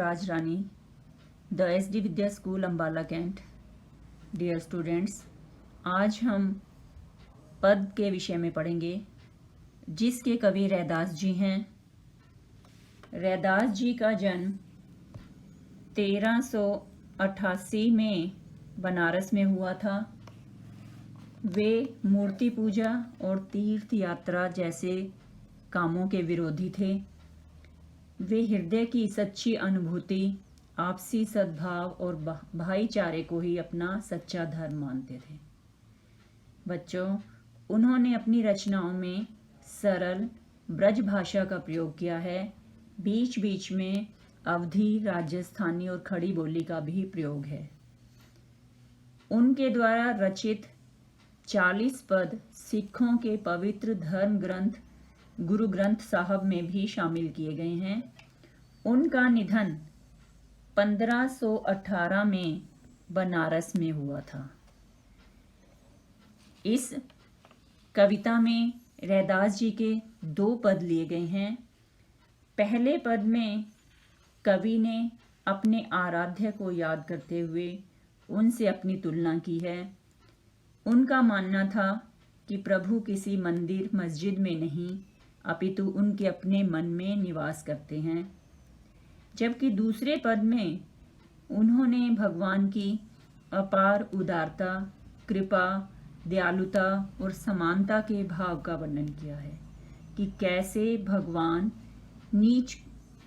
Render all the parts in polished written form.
Raj Rani, the SD Vidya school Ambala cantt. Dear students, आज हम पद के विषय में पढ़ेंगे जिसके कवि रैदास जी हैं। रैदास जी का जन्म 1388 में बनारस में हुआ था। वे मूर्ति पूजा और तीर्थ यात्रा जैसे कामों के विरोधी थे। वे हृदय की सच्ची अनुभूति, आपसी सद्भाव और भाईचारे को ही अपना सच्चा धर्म मानते थे। बच्चों, उन्होंने अपनी रचनाओं में सरल ब्रज भाषा का प्रयोग किया है। बीच बीच में अवधी, राजस्थानी और खड़ी बोली का भी प्रयोग है। उनके द्वारा रचित 40 पद सिखों के पवित्र धर्म ग्रंथ गुरु ग्रंथ साहब में भी शामिल किए गए हैं। उनका निधन 1518 में बनारस में हुआ था। इस कविता में रैदास जी के 2 पद लिए गए हैं। पहले पद में कवि ने अपने आराध्य को याद करते हुए उनसे अपनी तुलना की है। उनका मानना था कि प्रभु किसी मंदिर मस्जिद में नहीं अपितु उनके अपने मन में निवास करते हैं। जबकि दूसरे पद में उन्होंने भगवान की अपार उदारता, कृपा, दयालुता और समानता के भाव का वर्णन किया है कि कैसे भगवान नीच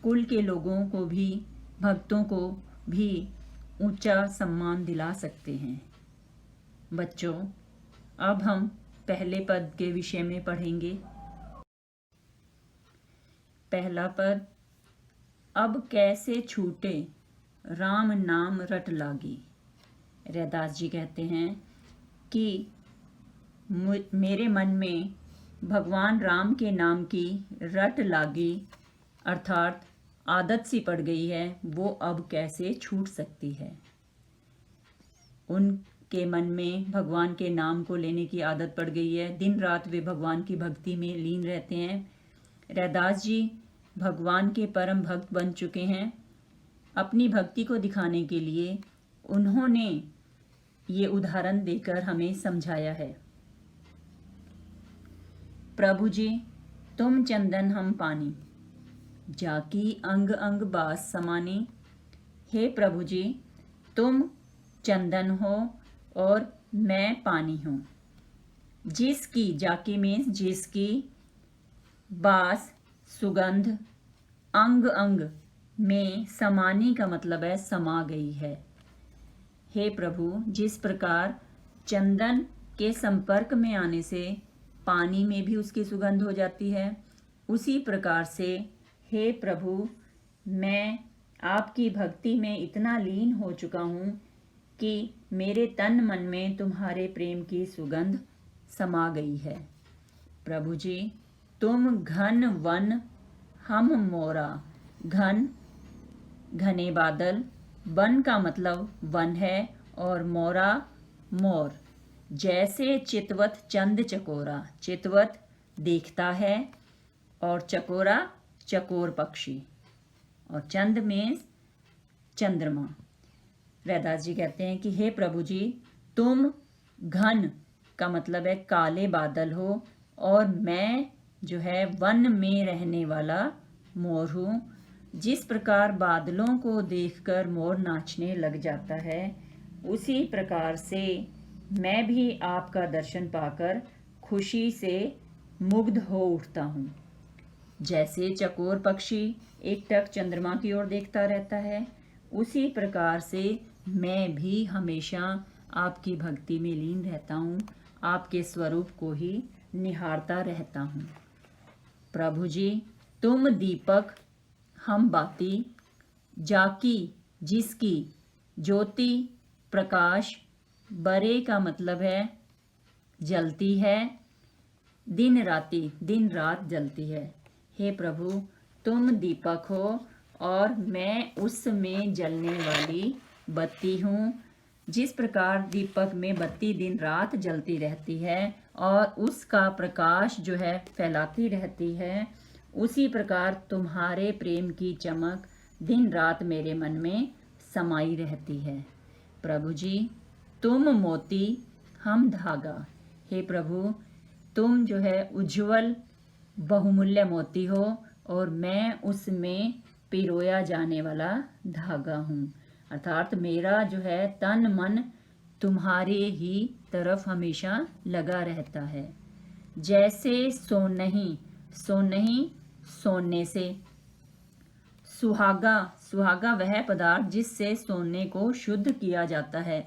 कुल के लोगों को भी, भक्तों को भी ऊंचा सम्मान दिला सकते हैं। बच्चों, अब हम पहले पद के विषय में पढ़ेंगे। पहला पद, अब कैसे छूटे राम नाम रट लागी। रैदास जी कहते हैं कि मेरे मन में भगवान राम के नाम की रट लागी, अर्थात आदत सी पड़ गई है, वो अब कैसे छूट सकती है। उनके मन में भगवान के नाम को लेने की आदत पड़ गई है। दिन रात वे भगवान की भक्ति में लीन रहते हैं। रैदास जी भगवान के परम भक्त बन चुके हैं। अपनी भक्ति को दिखाने के लिए उन्होंने ये उदाहरण देकर हमें समझाया है। प्रभु जी तुम चंदन हम पानी, जाकी अंग अंग बास समानी। हे प्रभु जी, तुम चंदन हो और मैं पानी हूँ। जिसकी, जाकी मीन्स जिसकी, बास सुगंध, अंग अंग में, समानी का मतलब है समा गई है। हे प्रभु, जिस प्रकार चंदन के संपर्क में आने से पानी में भी उसकी सुगंध हो जाती है, उसी प्रकार से हे प्रभु, मैं आपकी भक्ति में इतना लीन हो चुका हूँ कि मेरे तन मन में तुम्हारे प्रेम की सुगंध समा गई है। प्रभु जी, तुम घन वन हम मोरा। घन, घने बादल, वन का मतलब वन है, और मोरा मोर। जैसे चितवत चंद चकोरा, चितवत देखता है और चकोरा चकोर पक्षी, और चंद में चंद्रमा। रैदास जी कहते हैं कि हे प्रभु जी, तुम घन का मतलब है काले बादल हो, और मैं जो है वन में रहने वाला मोर हूँ। जिस प्रकार बादलों को देखकर मोर नाचने लग जाता है, उसी प्रकार से मैं भी आपका दर्शन पाकर खुशी से मुग्ध हो उठता हूँ। जैसे चकोर पक्षी एकटक चंद्रमा की ओर देखता रहता है, उसी प्रकार से मैं भी हमेशा आपकी भक्ति में लीन रहता हूँ, आपके स्वरूप को ही निहारता रहता हूँ। प्रभु जी, तुम दीपक हम बाती, जाकी जिसकी ज्योति प्रकाश, बरे का मतलब है जलती है, दिन राती, दिन रात जलती है। हे प्रभु, तुम दीपक हो और मैं उसमें जलने वाली बत्ती हूँ। जिस प्रकार दीपक में बत्ती दिन रात जलती रहती है और उसका प्रकाश जो है फैलाती रहती है, उसी प्रकार तुम्हारे प्रेम की चमक दिन रात मेरे मन में समाई रहती है। प्रभु जी तुम मोती हम धागा। हे प्रभु तुम जो है उज्जवल बहुमूल्य मोती हो और मैं उसमें पिरोया जाने वाला धागा हूँ। अर्थात मेरा जो है तन मन तुम्हारे ही तरफ हमेशा लगा रहता है। जैसे सोनही सोने से, सुहागा वह पदार्थ जिससे सोने को शुद्ध किया जाता है।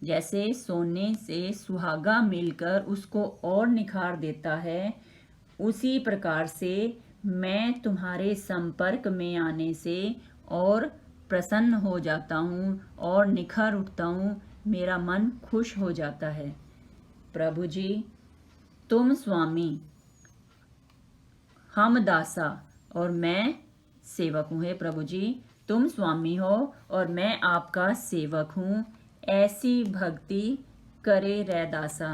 जैसे सोने से सुहागा मिलकर उसको और निखार देता है, उसी प्रकार से मैं तुम्हारे संपर्क में आने से और प्रसन्न हो जाता हूँ और निखर उठता हूँ, मेरा मन खुश हो जाता है। प्रभु जी तुम स्वामी, हम दासा और मैं सेवक हूँ। हे प्रभु जी तुम स्वामी हो और मैं आपका सेवक हूँ। ऐसी भक्ति करे रैदासा।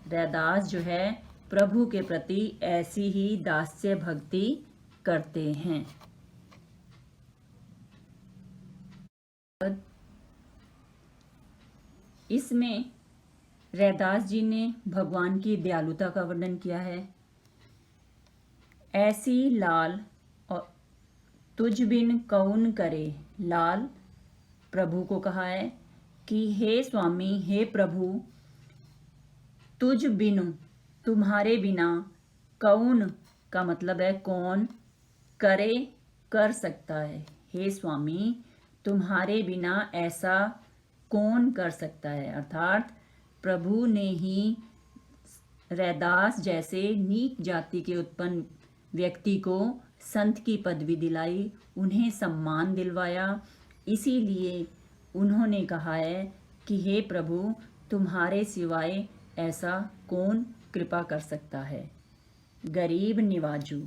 रैदास जो है प्रभु के प्रति ऐसी ही दास्य भक्ति करते हैं। इसमें रैदास जी ने भगवान की दयालुता का वर्णन किया है। ऐसी लाल और तुझ बिन कौन करे। लाल प्रभु को कहा है कि हे स्वामी, हे प्रभु, तुझ बिनु, तुम्हारे बिना, कौन का मतलब है कौन, करे कर सकता है। हे स्वामी तुम्हारे बिना ऐसा कौन कर सकता है। अर्थात प्रभु ने ही रैदास जैसे नीच जाति के उत्पन्न व्यक्ति को संत की पदवी दिलाई, उन्हें सम्मान दिलवाया। इसीलिए उन्होंने कहा है कि हे प्रभु तुम्हारे सिवाय ऐसा कौन कृपा कर सकता है। गरीब निवाजू।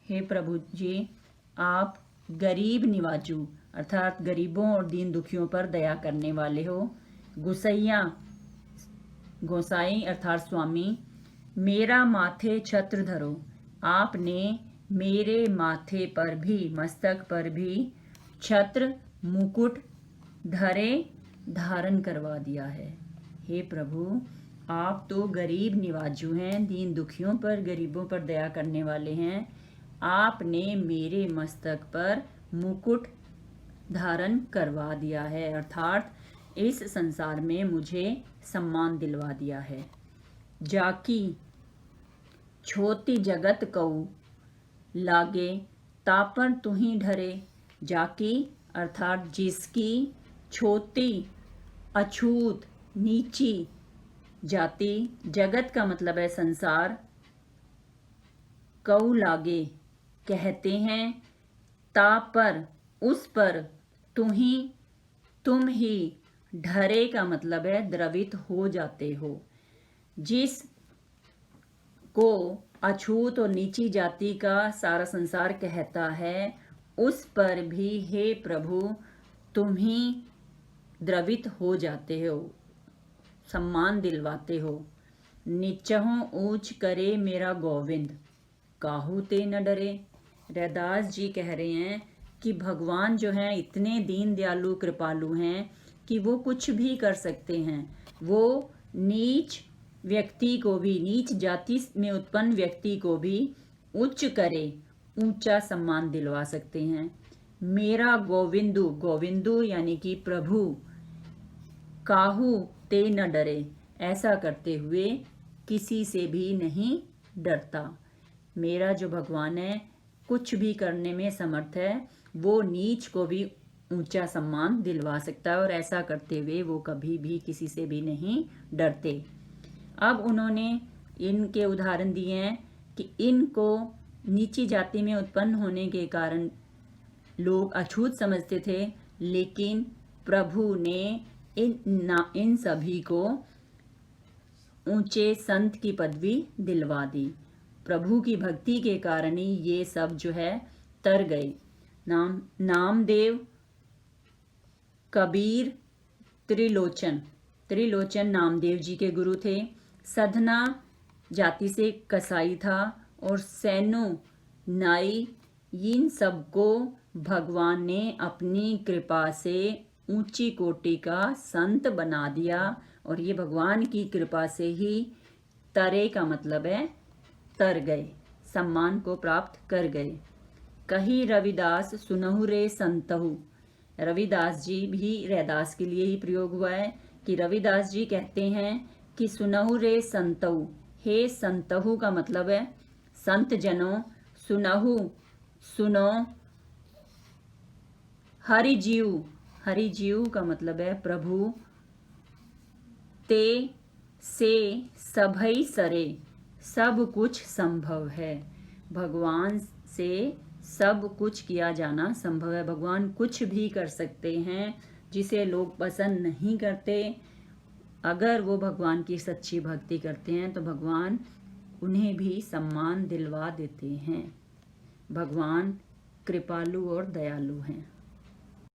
हे प्रभु जी आप गरीब निवाजू अर्थात गरीबों और दीन दुखियों पर दया करने वाले हो। गोसाई अर्थात स्वामी, मेरा माथे छत्र धरो। आपने मेरे माथे पर भी, मस्तक पर भी छत्र मुकुट धारण करवा दिया है। हे प्रभु आप तो गरीब निवाजू हैं, दीन दुखियों पर, गरीबों पर दया करने वाले हैं। आपने मेरे मस्तक पर मुकुट धारण करवा दिया है, अर्थात इस संसार में मुझे सम्मान दिलवा दिया है। जाकी छोटी जगत कऊ लागे, तापर तुही ढरे। जाकी अर्थात जिसकी छोटी, अछूत, नीची जाति, जगत का मतलब है संसार, कऊ लागे कहते हैं, तापर उस पर, तुम ही, ढरे का मतलब है द्रवित हो जाते हो। जिस को अछूत और नीची जाति का सारा संसार कहता है, उस पर भी हे प्रभु तुम ही द्रवित हो जाते हो, सम्मान दिलवाते हो। निचहों ऊंच करे मेरा गोविंद, काहू ते न डरे। रैदास जी कह रहे हैं कि भगवान जो हैं इतने दीन दयालु कृपालु हैं कि वो कुछ भी कर सकते हैं। वो नीच व्यक्ति को भी, नीच जाति में उत्पन्न व्यक्ति को भी उच्च करे, ऊंचा सम्मान दिलवा सकते हैं। मेरा गोविंदु, गोविंदु यानी कि प्रभु, काहू ते न डरे, ऐसा करते हुए किसी से भी नहीं डरता। मेरा जो भगवान है कुछ भी करने में समर्थ है, वो नीच को भी ऊंचा सम्मान दिलवा सकता है और ऐसा करते हुए वो कभी भी किसी से भी नहीं डरते। अब उन्होंने इनके उदाहरण दिए हैं कि इनको नीची जाति में उत्पन्न होने के कारण लोग अछूत समझते थे, लेकिन प्रभु ने इन सभी को ऊंचे संत की पदवी दिलवा दी। प्रभु की भक्ति के कारण ही ये सब जो है तर गए। नामदेव, कबीर, त्रिलोचन नामदेव जी के गुरु थे। सधना जाति से कसाई था और सैनो नाई, इन सबको भगवान ने अपनी कृपा से ऊंची कोटि का संत बना दिया, और ये भगवान की कृपा से ही तरे का मतलब है तर गए, सम्मान को प्राप्त कर गए। कही रविदास सुनहु रे संतहु, रविदास जी भी रैदास के लिए ही प्रयोग हुआ है कि रविदास जी कहते हैं कि सुनहु रे संतहु, हे संतहु का मतलब है संत जनों, सुनहु सुनो, हरि जीव का मतलब है प्रभु, ते से सभई सरे, सब कुछ संभव है। भगवान से सब कुछ किया जाना संभव है। भगवान कुछ भी कर सकते हैं जिसे लोग पसंद नहीं करते। अगर वो भगवान की सच्ची भक्ति करते हैं तो भगवान उन्हें भी सम्मान दिलवा देते हैं। भगवान कृपालु और दयालु हैं।